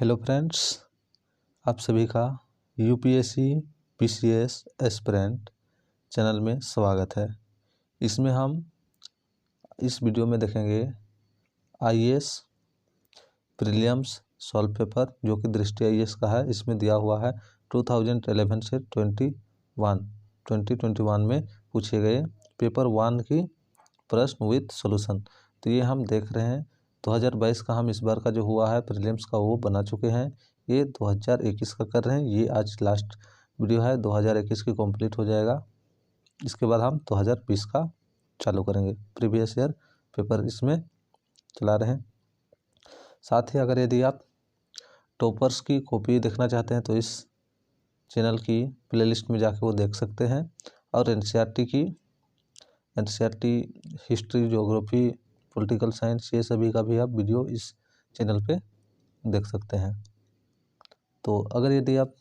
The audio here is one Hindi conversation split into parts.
हेलो फ्रेंड्स, आप सभी का यूपीएससी पीसीएस एस्पिरेंट चैनल में स्वागत है। इसमें हम इस वीडियो में देखेंगे आईएएस प्रीलिम्स सॉल्व पेपर जो कि दृष्टि आईएएस का है। इसमें दिया हुआ है 2011 से 2021 में पूछे गए पेपर 1 की प्रश्न विथ सॉल्यूशन। तो ये हम देख रहे हैं 2022 का, हम इस बार का जो हुआ है प्रीलिम्स का वो बना चुके हैं। ये 2021 का कर रहे हैं। ये आज लास्ट वीडियो है, 2021 की कंप्लीट हो जाएगा। इसके बाद हम 2020 का चालू करेंगे। प्रीवियस ईयर पेपर इसमें चला रहे हैं। साथ ही अगर यदि आप टॉपर्स की कॉपी देखना चाहते हैं तो इस चैनल की प्लेलिस्ट में जाके वो देख सकते हैं। और NCERT history, geography, political science, ये सभी का भी आप वीडियो इस चैनल पे देख सकते हैं। तो अगर यदि आप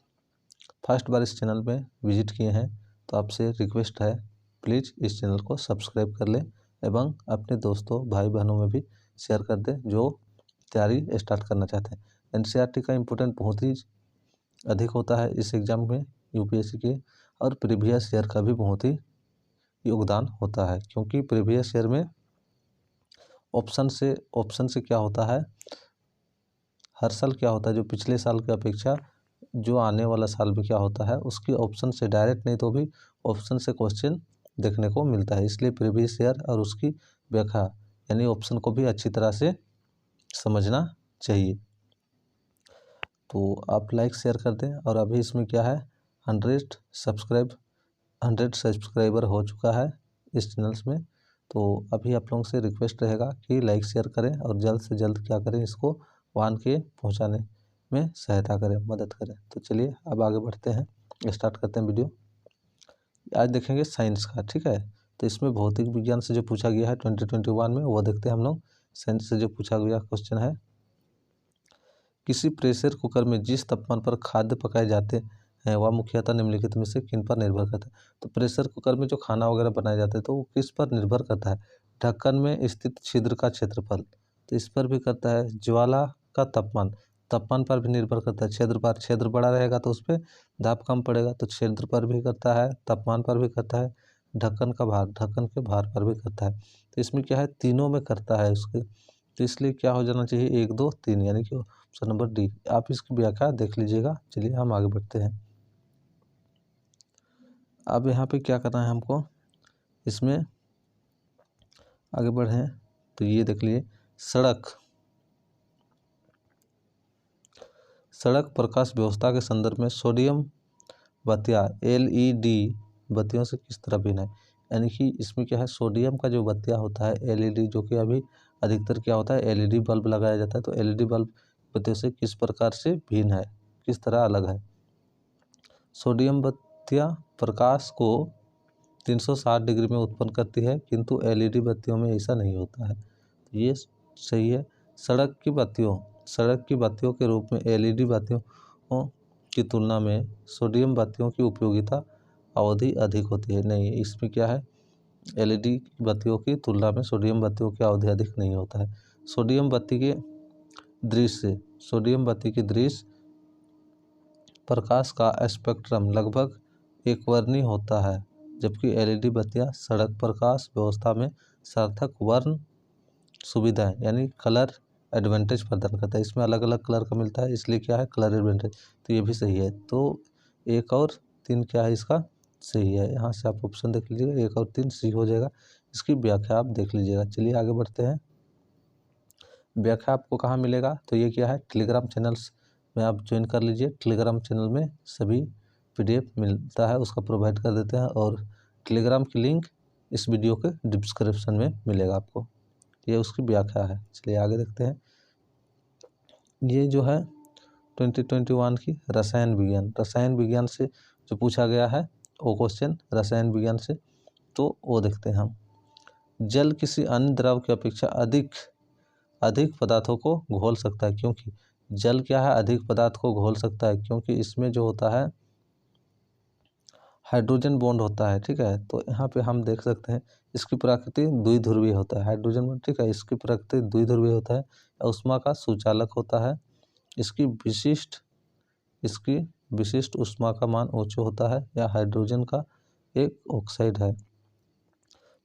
फर्स्ट बार इस चैनल में विजिट किए हैं तो आपसे रिक्वेस्ट है, प्लीज़ इस चैनल को सब्सक्राइब कर लें एवं अपने दोस्तों भाई बहनों में भी शेयर कर दें जो तैयारी स्टार्ट करना चाहते हैं। एनसीईआरटी का इम्पोर्टेंट बहुत ही अधिक होता है इस एग्ज़ाम में यूपीएससी के, और प्रीवियस ईयर का भी बहुत ही योगदान होता है, क्योंकि प्रीवियस ईयर में ऑप्शन से क्या होता है, हर साल क्या होता है, जो पिछले साल की अपेक्षा जो आने वाला साल में क्या होता है उसकी ऑप्शन से डायरेक्ट नहीं तो भी ऑप्शन से क्वेश्चन देखने को मिलता है। इसलिए प्रीवियस ईयर और उसकी व्याख्या यानी ऑप्शन को भी अच्छी तरह से समझना चाहिए। तो आप लाइक शेयर कर दें। और अभी इसमें क्या है, 100 सब्सक्राइबर हो चुका है इस चैनल्स में। तो अभी आप लोगों से रिक्वेस्ट रहेगा कि लाइक शेयर करें और जल्द से जल्द क्या करें, इसको 1 के पहुंचाने में सहायता करें, मदद करें। तो चलिए अब आगे बढ़ते हैं, स्टार्ट करते हैं वीडियो। आज देखेंगे साइंस का, ठीक है। तो इसमें भौतिक विज्ञान से जो पूछा गया है 2021 में वो देखते हैं हम लोग। साइंस से जो पूछा गया क्वेश्चन है, किसी प्रेशर कुकर में जिस तापमान पर खाद्य पकाए जाते हैं वह मुख्यतः निम्नलिखित में से किन पर निर्भर करता है। तो प्रेशर कुकर में जो खाना वगैरह बनाए जाते हैं तो वो किस पर निर्भर करता है। ढक्कन में स्थित छिद्र का क्षेत्रफल, तो इस पर भी करता है। ज्वाला का तापमान पर भी निर्भर करता है। छिद्र बड़ा रहेगा तो उस पर दाब कम पड़ेगा, तो छिद्र पर भी करता है, तापमान पर भी करता है। ढक्कन के भार पर भी करता है। तो इसमें क्या है, तीनों में करता है उसके। तो इसलिए क्या हो जाना चाहिए, 1, 2, 3, यानी कि ऑप्शन नंबर डी। आप इसकी व्याख्या देख लीजिएगा। चलिए हम आगे बढ़ते हैं। अब यहाँ पे क्या करना है हमको, इसमें आगे बढ़ें तो ये देख लीजिए, सड़क प्रकाश व्यवस्था के संदर्भ में सोडियम बत्तियाँ LED बत्तियों से किस तरह भिन्न है। यानी कि इसमें क्या है, सोडियम का जो बत्तियाँ होता है LED, जो कि अभी अधिकतर क्या होता है LED बल्ब लगाया जाता है, तो LED बल्ब बत्तियों से किस प्रकार से भिन्न है, किस तरह अलग है। सोडियम बत्तियाँ प्रकाश को 360 डिग्री में उत्पन्न करती है, किंतु LED बत्तियों में ऐसा नहीं होता है। ये सही है। सड़क की बत्तियों के रूप में LED बत्तियों की तुलना में सोडियम बत्तियों की उपयोगिता अवधि अधिक होती है। नहीं, इसमें क्या है, LED बत्तियों की तुलना में सोडियम बत्तियों की अवधि अधिक नहीं होता है। सोडियम बत्ती की दृश्य प्रकाश का स्पेक्ट्रम लगभग एकवर्णी होता है, जबकि LED बत्तियां सड़क प्रकाश व्यवस्था में सार्थक वर्ण सुविधाएं यानी कलर एडवांटेज प्रदान करता है। इसमें अलग अलग कलर का मिलता है, इसलिए क्या है, कलर एडवांटेज। तो ये भी सही है। तो 1 और 3 क्या है, इसका सही है। यहाँ से आप ऑप्शन देख लीजिएगा, 1 और 3 सही हो जाएगा। इसकी व्याख्या आप देख लीजिएगा। चलिए आगे बढ़ते हैं। व्याख्या आपको कहाँ मिलेगा, तो ये क्या है, टेलीग्राम चैनल्स में आप ज्वाइन कर लीजिए। टेलीग्राम चैनल में सभी PDF मिलता है, उसका प्रोवाइड कर देते हैं, और टेलीग्राम की लिंक इस वीडियो के डिस्क्रिप्शन में मिलेगा आपको। ये उसकी व्याख्या है। चलिए आगे देखते हैं। ये जो है 2021 की रसायन विज्ञान से जो पूछा गया है वो क्वेश्चन रसायन विज्ञान से, तो वो देखते हैं हम। जल किसी अन्य द्रव की अपेक्षा अधिक पदार्थों को घोल सकता है, क्योंकि जल क्या है, अधिक पदार्थ को घोल सकता है, क्योंकि इसमें जो होता है हाइड्रोजन बॉन्ड होता है, ठीक है। तो यहाँ पे हम देख सकते हैं इसकी प्रकृति द्विध्रुवीय होता है, हाइड्रोजन बॉन्ड, ठीक है। इसकी प्रकृति द्विध्रुवीय होता है, ऊष्मा का सुचालक होता है, इसकी विशिष्ट ऊष्मा का मान उच्च होता है या हाइड्रोजन का एक ऑक्साइड है।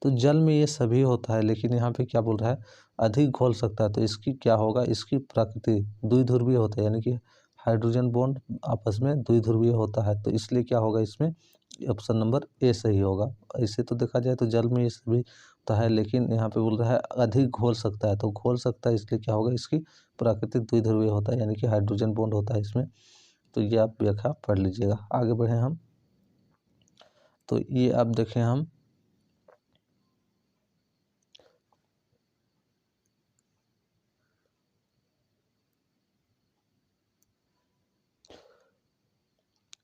तो जल में ये सभी होता है, लेकिन यहाँ पे क्या बोल रहा है, अधिक घोल सकता है। तो इसकी क्या होगा, इसकी प्रकृति द्विध्रुवीय होता है, यानी कि हाइड्रोजन बॉन्ड आपस में द्विध्रुवीय होता है। तो इसलिए क्या होगा, इसमें ऑप्शन नंबर ए सही होगा। इसे तो देखा जाए तो जल में ये सभी होता है, लेकिन यहाँ पे बोल रहा है अधिक घोल सकता है। तो घोल सकता है इसलिए क्या होगा, इसकी प्राकृतिक द्विध्रुवीय होता है, यानी कि हाइड्रोजन बॉन्ड होता है इसमें। तो ये आप व्याख्या पढ़ लीजिएगा। आगे बढ़े हम, तो ये आप देखें हम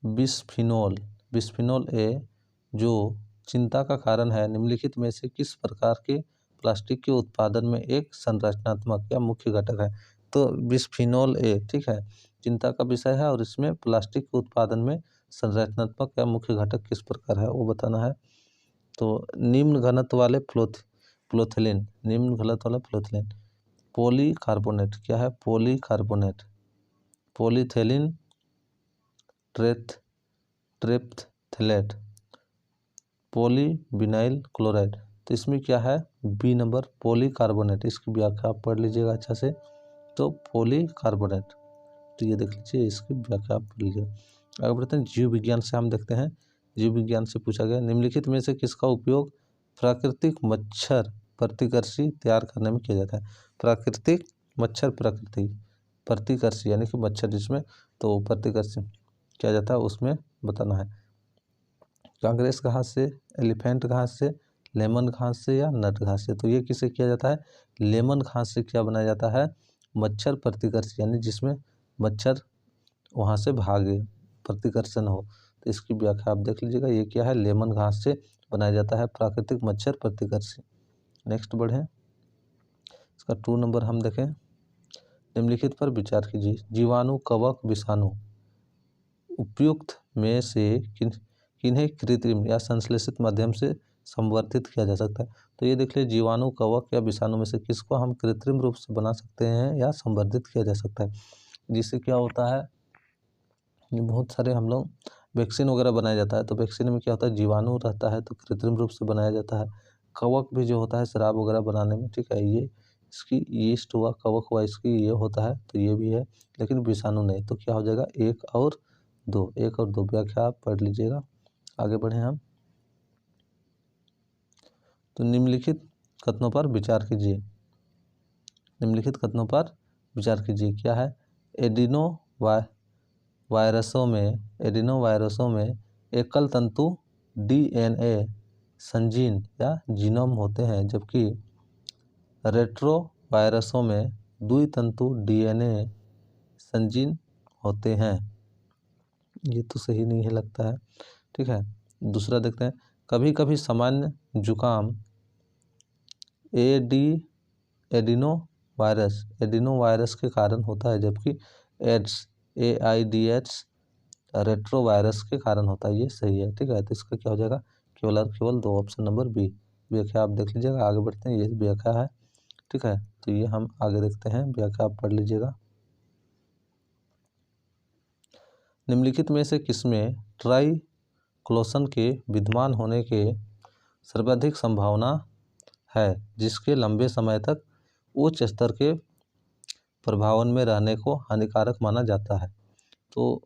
बिस्फिनोल ए जो चिंता का कारण है, निम्नलिखित में से किस प्रकार के प्लास्टिक के उत्पादन में एक संरचनात्मक या मुख्य घटक है। तो बिस्फिनोल ए, ठीक है, चिंता का विषय है और इसमें प्लास्टिक के उत्पादन में संरचनात्मक या मुख्य घटक किस प्रकार है वो बताना है। तो निम्न घनत्व वाले प्लोथिलीन, पॉलीकार्बोनेट, क्या है, पॉलीकार्बोनेट, पॉलीथेलिन, ट्रेप्थलेट, पॉलीविनाइल क्लोराइड। तो इसमें क्या है, बी नंबर पॉलीकार्बोनेट। इसकी व्याख्या आप पढ़ लीजिएगा अच्छा से। तो पॉलीकार्बोनेट, तो ये देख लीजिए, इसकी व्याख्या आप पढ़ लीजिएगा। आगे बढ़ते हैं, जीव विज्ञान से हम देखते हैं। जीव विज्ञान से पूछा गया, निम्नलिखित में से किसका उपयोग प्राकृतिक मच्छर प्रतिकर्षी तैयार करने में किया जाता है। प्राकृतिक मच्छर प्रतिकर्षी यानी कि मच्छर जिसमें, तो प्रतिकर्षी किया जाता है उसमें बताना है। कांग्रेस घास से, एलिफेंट घास से, लेमन घास से या नट घास से। तो ये किसे किया जाता है, लेमन घास से क्या बनाया जाता है, मच्छर प्रतिकर्षी, यानी जिसमें मच्छर वहाँ से भागे, प्रतिकर्षण हो। तो इसकी व्याख्या आप देख लीजिएगा, ये क्या है, लेमन घास से बनाया जाता है प्राकृतिक मच्छर प्रतिकर्षी। नेक्स्ट बढ़ें, इसका 2 नंबर हम देखें। निम्नलिखित पर विचार कीजिए, जीवाणु, कवक, विषाणु उपयुक्त में से किन्हें कृत्रिम या संश्लेषित माध्यम से संवर्धित किया जा सकता है। तो ये देख लीजिए, जीवाणु, कवक या विषाणु में से किसको हम कृत्रिम रूप से बना सकते हैं या संवर्धित किया जा सकता है। जिससे क्या होता है, बहुत सारे हम लोग वैक्सीन वगैरह बनाया जाता है। तो वैक्सीन में क्या होता है, जीवाणु रहता है तो कृत्रिम रूप से बनाया जाता है। कवक भी जो होता है शराब वगैरह बनाने में, ठीक है, ये इसकी यीस्ट हुआ, कवक हुआ, इसकी ये होता है, तो ये भी है, लेकिन विषाणु नहीं। तो क्या हो जाएगा, 1 और 2 व्याख्या आप पढ़ लीजिएगा। आगे बढ़े हम, तो निम्नलिखित कथनों पर विचार कीजिए। क्या है, एडिनो वायरसों में एकल तंतु DNA संजीन या जीनोम होते हैं, जबकि रेट्रो वायरसों में द्वितंतु DNA संजीन होते हैं। ये तो सही नहीं है लगता है, ठीक है। दूसरा देखते हैं, कभी कभी सामान्य जुकाम एडिनो वायरस के कारण होता है, जबकि AIDS रेट्रो वायरस के कारण होता है। ये सही है, ठीक है। तो इसका क्या हो जाएगा, केवल और केवल 2, ऑप्शन नंबर बी। व्याख्या आप देख लीजिएगा। आगे बढ़ते हैं, ये व्याख्या है, ठीक है। तो ये हम आगे देखते हैं, व्याख्या आप पढ़ लीजिएगा। निम्नलिखित में से किसमें ट्राइक्लोसन के विद्यमान होने के सर्वाधिक संभावना है, जिसके लंबे समय तक उच्च स्तर के प्रभावन में रहने को हानिकारक माना जाता है। तो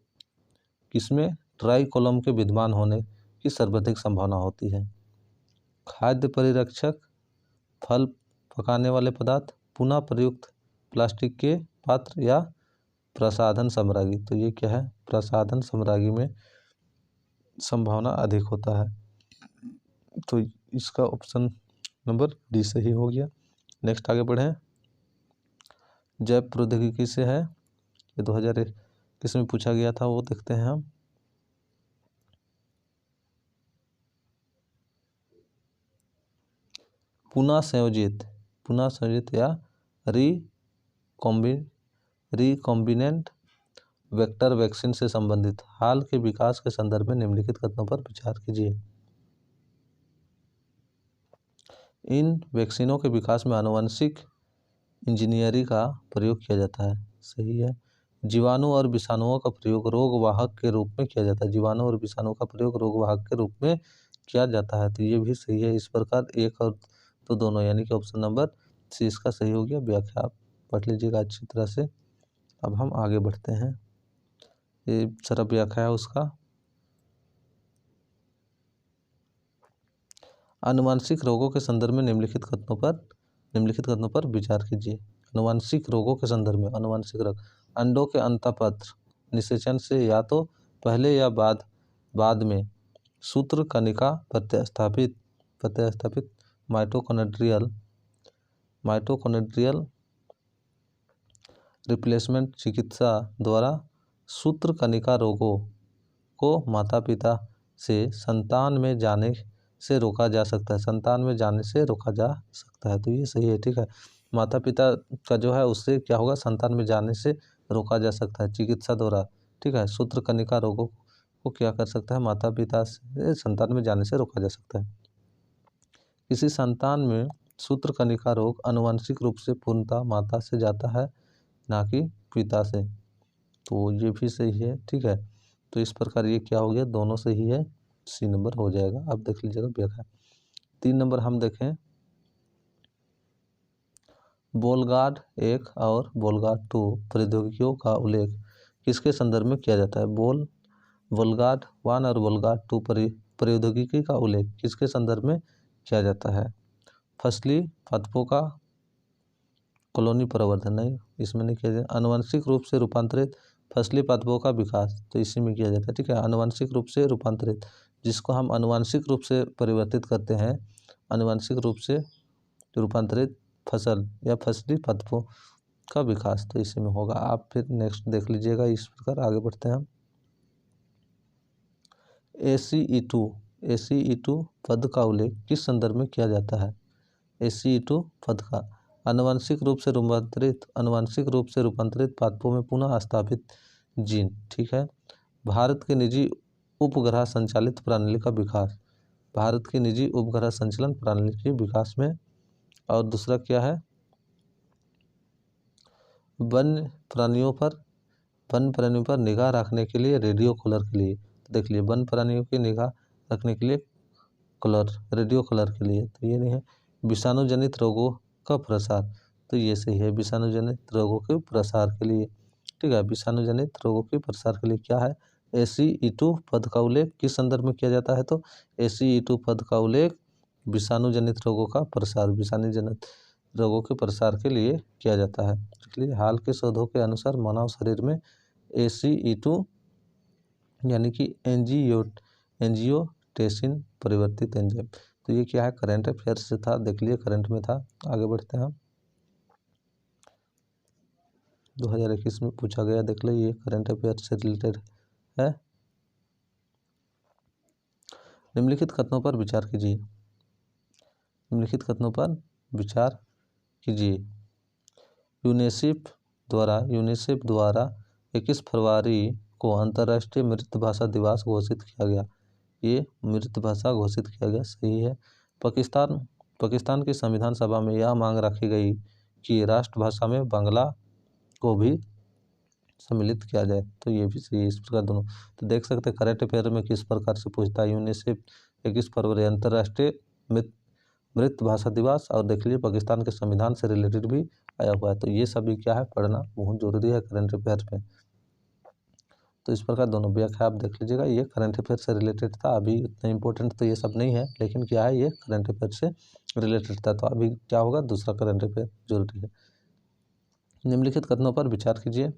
किसमें ट्राइकोलम के विद्यमान होने की सर्वाधिक संभावना होती है, खाद्य परिरक्षक, फल पकाने वाले पदार्थ, पुनः प्रयुक्त प्लास्टिक के पात्र या प्रसाधन सामग्री। तो ये क्या है, प्रसाधन सामग्री में संभावना अधिक होता है। तो इसका ऑप्शन नंबर डी सही हो गया। नेक्स्ट आगे बढ़ें, जैव प्रौद्योगिकी से है, ये 2021 में पूछा गया था, वो देखते हैं हम। पुनः संयोजित या रिकॉम्बिनेंट वेक्टर वैक्सीन से संबंधित हाल के विकास के संदर्भ में निम्नलिखित कथनों पर विचार कीजिए। इन वैक्सीनों के विकास में आनुवंशिक इंजीनियरिंग का प्रयोग किया जाता है, सही है। जीवाणु और विषाणुओं का प्रयोग रोग वाहक के रूप में किया जाता है। जीवाणु और विषाणु का प्रयोग रोग वाहक के रूप में किया जाता है, तो ये भी सही है। इस प्रकार एक और तो दोनों, यानी कि ऑप्शन नंबर सी इसका सही हो गया। व्याख्या आप पढ़ लीजिएगा अच्छी तरह से। अब हम आगे बढ़ते हैं, ये सारा व्याख्या है उसका। आनुवांशिक रोगों के संदर्भ में निम्नलिखित कथनों पर विचार कीजिए। आनुवांशिक रोगों के संदर्भ में, आनुवांशिक रोग अंडों के अंतःपत्र निषेचन से या तो पहले या बाद में सूत्र कणिका प्रत्यास्थापित माइटोकॉन्ड्रियल रिप्लेसमेंट चिकित्सा द्वारा सूत्र कणिका रोगों को माता पिता से संतान में जाने से रोका जा सकता है, तो ये सही है। ठीक है, माता पिता का जो है उससे क्या होगा, संतान में जाने से रोका जा सकता है चिकित्सा द्वारा। ठीक है, सूत्र कणिका रोगों को क्या कर सकता है, माता पिता से संतान में जाने से रोका जा सकता है। किसी संतान में सूत्र कणिका रोग आनुवंशिक रूप से पूर्णतः माता से जाता है, ना कि पिता से, तो ये भी सही है। ठीक है, तो इस प्रकार ये क्या हो गया, दोनों सही है, सी नंबर हो जाएगा। अब देख लीजिएगा व्याख्या। 3 नंबर हम देखें, बोलगार्ड 1 और बोलगार्ड 2 प्रौद्योगिकियों का उल्लेख किसके संदर्भ में किया जाता है। बोलगार्ड 1 और बोलगार्ड 2 प्रौद्योगिकी का उल्लेख किसके संदर्भ में किया जाता है। फसली पादपों का कॉलोनी प्रवर्धन, नहीं, इसमें नहीं किया जाता। आनुवंशिक रूप से रूपांतरित फसली पादपों का विकास, तो इसी में किया जाता है। ठीक है, आनुवंशिक रूप से रूपांतरित, जिसको हम आनुवंशिक रूप से परिवर्तित करते हैं, आनुवंशिक रूप से रूपांतरित फसल या फसली पादपों का विकास, तो इसी में होगा। आप फिर नेक्स्ट देख लीजिएगा। इस प्रकार आगे बढ़ते हैं हम। ACE2 पद का उल्लेख किस संदर्भ में किया जाता है। ACE2 पद का आनुवंशिक रूप से रूपांतरित पादपों में पुनः स्थापित जीन। ठीक है, भारत के निजी उपग्रह संचालित प्रणाली का विकास, भारत की निजी उपग्रह संचालन प्रणाली के विकास में। और दूसरा क्या है, वन्य प्राणियों पर निगाह रखने के लिए रेडियो कॉलर के लिए, देख लिए वन्य प्राणियों की निगाह रखने के लिए रेडियो कॉलर के लिए, तो ये नहीं है। विषाणु जनित रोगों का प्रसार, तो ये सही है, विषाणु जनित रोगों के प्रसार के लिए। ठीक है, विषाणु जनित रोगों के प्रसार के लिए क्या है, ACE2 पद का उल्लेख किस संदर्भ में किया जाता है, तो ACE2 पद का उल्लेख विषाणु जनित रोगों का प्रसार, विषाणु जनित रोगों के प्रसार के लिए किया जाता है। इसलिए हाल के शोधों के अनुसार मानव शरीर में ACE2 यानी कि एंजियोटेंसिन परिवर्तित एंजाइम, तो ये क्या है, करंट अफेयर से था, देख लिए करंट में था। आगे बढ़ते हैं हम, 2021 में पूछा गया, देख लो, ये करंट अफेयर से रिलेटेड है। निम्नलिखित कथनों पर विचार कीजिए। यूनिसेफ द्वारा 21 फरवरी को अंतर्राष्ट्रीय मातृभाषा दिवस घोषित किया गया। ये मातृभाषा घोषित किया गया, सही है। पाकिस्तान की संविधान सभा में यह मांग रखी गई कि राष्ट्रभाषा में बांग्ला को भी सम्मिलित किया जाए, तो ये भी सही है। इस प्रकार दोनों, तो देख सकते हैं करंट अफेयर में किस प्रकार से पूछता है। यूनिसेफ 21 फरवरी अंतर्राष्ट्रीय मातृभाषा दिवस, और देख लीजिए पाकिस्तान के संविधान से रिलेटेड भी आया हुआ है, तो ये सभी क्या है, पढ़ना बहुत जरूरी है करंट अफेयर में। तो इस प्रकार दोनों व्याख्या आप देख लीजिएगा, ये करंट अफेयर से रिलेटेड था। अभी इतना इंपॉर्टेंट तो ये सब नहीं है, लेकिन क्या है, ये करंट अफेयर से रिलेटेड था, तो अभी क्या होगा, दूसरा करंट अफेयर जरूरी है। निम्नलिखित कथनों पर विचार कीजिए।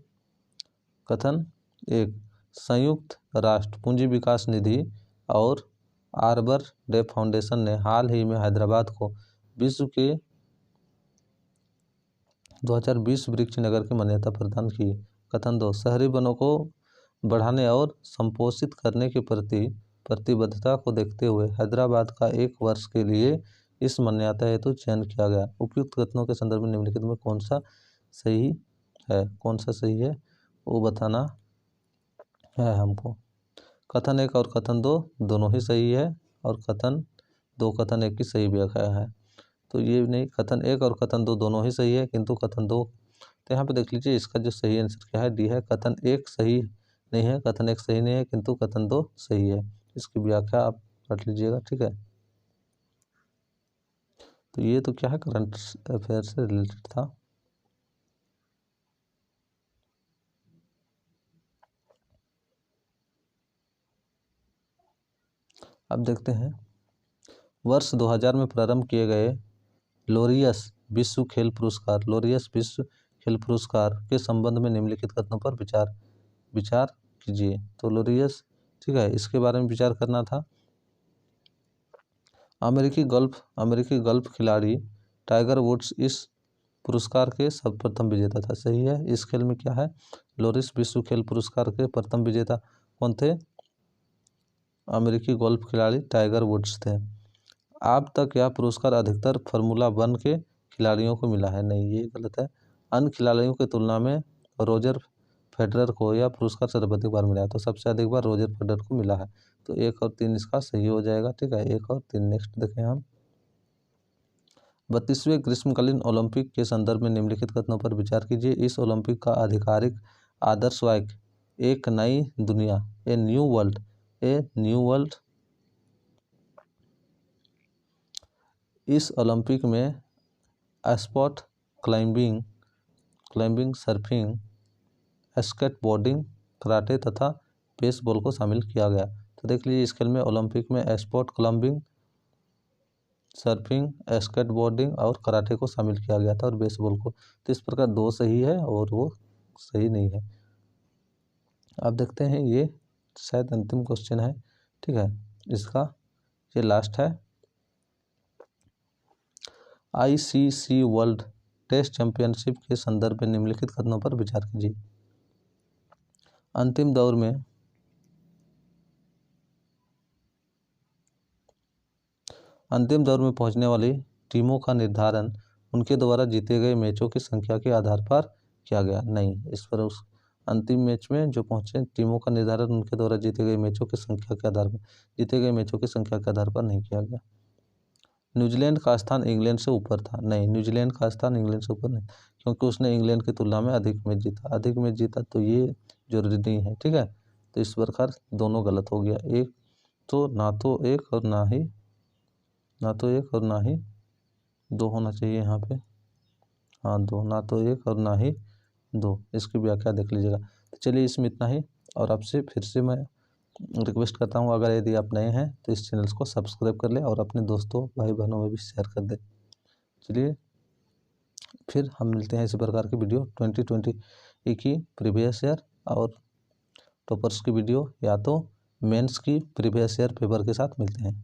कथन 1, संयुक्त राष्ट्र पूंजी विकास निधि और आर्बर डे फाउंडेशन ने हाल ही में हैदराबाद को विश्व के 2020 वृक्ष नगर की मान्यता प्रदान की। कथन 2, शहरी वनों को बढ़ाने और संपोषित करने की प्रतिबद्धता को देखते हुए हैदराबाद का 1 वर्ष के लिए इस मान्यता हेतु चयन किया गया। उपयुक्त कथनों के संदर्भ में निम्नलिखित में कौन सा सही है वो बताना है हमको। कथन 1 और कथन 2 दोनों ही सही है, और कथन 1 की सही व्याख्या है, तो ये नहीं, कथन 1 और कथन 2 दोनों ही सही है, किंतु कथन 2 तो यहाँ पे देख लीजिए इसका जो सही आंसर क्या है, डी है। कथन एक सही नहीं है, कथन एक सही नहीं है, किंतु कथन दो सही है। इसकी व्याख्या आप पढ़ लीजिएगा, ठीक है। तो ये तो क्या है, करंट अफेयर से रिलेटेड था। अब देखते हैं वर्ष 2000 में प्रारंभ किए गए लोरियस विश्व खेल पुरस्कार, लोरियस विश्व खेल पुरस्कार के संबंध में निम्नलिखित कथनों पर विचार कीजिए। तो लोरियस, ठीक है, इसके बारे में विचार करना था। अमेरिकी गोल्फ खिलाड़ी टाइगर वुड्स इस पुरस्कार के सर्वप्रथम विजेता था। सही है। इस खेल में क्या है, लोरिस विश्व खेल पुरस्कार के प्रथम विजेता कौन थे, अमेरिकी गोल्फ खिलाड़ी टाइगर वुड्स थे। अब तक यह पुरस्कार अधिकतर फार्मूला 1 के खिलाड़ियों को मिला है। नहीं, ये गलत है। अन्य खिलाड़ियों की तुलना में रोजर फेडरर को यह पुरस्कार सर्वाधिक बार मिला है। तो सबसे अधिक बार रोजर फेडरर को मिला है। तो 1 और 3 इसका सही हो जाएगा, ठीक है। 1 और 3। नेक्स्ट देखें हम 32वें ग्रीष्मकालीन ओलंपिक के संदर्भ में निम्नलिखित कथनों पर विचार कीजिए। इस ओलंपिक का आधिकारिक आदर्श वाक्य एक नई दुनिया, a new world, a new world. इस ओलंपिक में sport climbing, surfing, skateboarding, karate तथा बेसबॉल को शामिल किया गया। तो देख लीजिए इस खेल में ओलंपिक में स्पोर्ट क्लाइंबिंग, सर्फिंग, स्केटबोर्डिंग और कराटे को शामिल किया गया था और बेसबॉल को। तो इस प्रकार 2 सही है और वो सही नहीं है। अब देखते हैं, ये शायद अंतिम क्वेश्चन है, ठीक है। इसका ये लास्ट है। ICC वर्ल्ड टेस्ट चैंपियनशिप के संदर्भ में निम्नलिखित कथनों पर विचार कीजिए। अंतिम दौर में पहुंचने वाली टीमों का निर्धारण उनके द्वारा जीते गए मैचों की संख्या के आधार पर किया गया। नहीं, इस पर उस अंतिम मैच में जो पहुंचे टीमों का निर्धारण उनके द्वारा जीते गए मैचों की संख्या के आधार पर नहीं किया गया। न्यूजीलैंड का स्थान इंग्लैंड से ऊपर था। नहीं, न्यूजीलैंड का स्थान इंग्लैंड से ऊपर नहीं, क्योंकि उसने इंग्लैंड की तुलना में अधिक मैच जीता, तो ये जरूरी नहीं है, ठीक है। तो इस प्रकार दोनों गलत हो गया। एक तो ना तो एक और ना ही 2 होना चाहिए यहाँ पे। हाँ, 2, ना तो 1 और ना ही 2। इसकी व्याख्या देख लीजिएगा। तो चलिए इसमें इतना ही। और आपसे फिर से मैं रिक्वेस्ट करता हूँ, अगर यदि आप नए हैं तो इस चैनल को सब्सक्राइब कर लें और अपने दोस्तों भाई बहनों में भी शेयर कर दें। चलिए फिर हम मिलते हैं इसी प्रकार की वीडियो 2020 की प्रीवियस ईयर और टॉपर्स की वीडियो या तो मेंस की प्रीवियस ईयर पेपर के साथ मिलते हैं।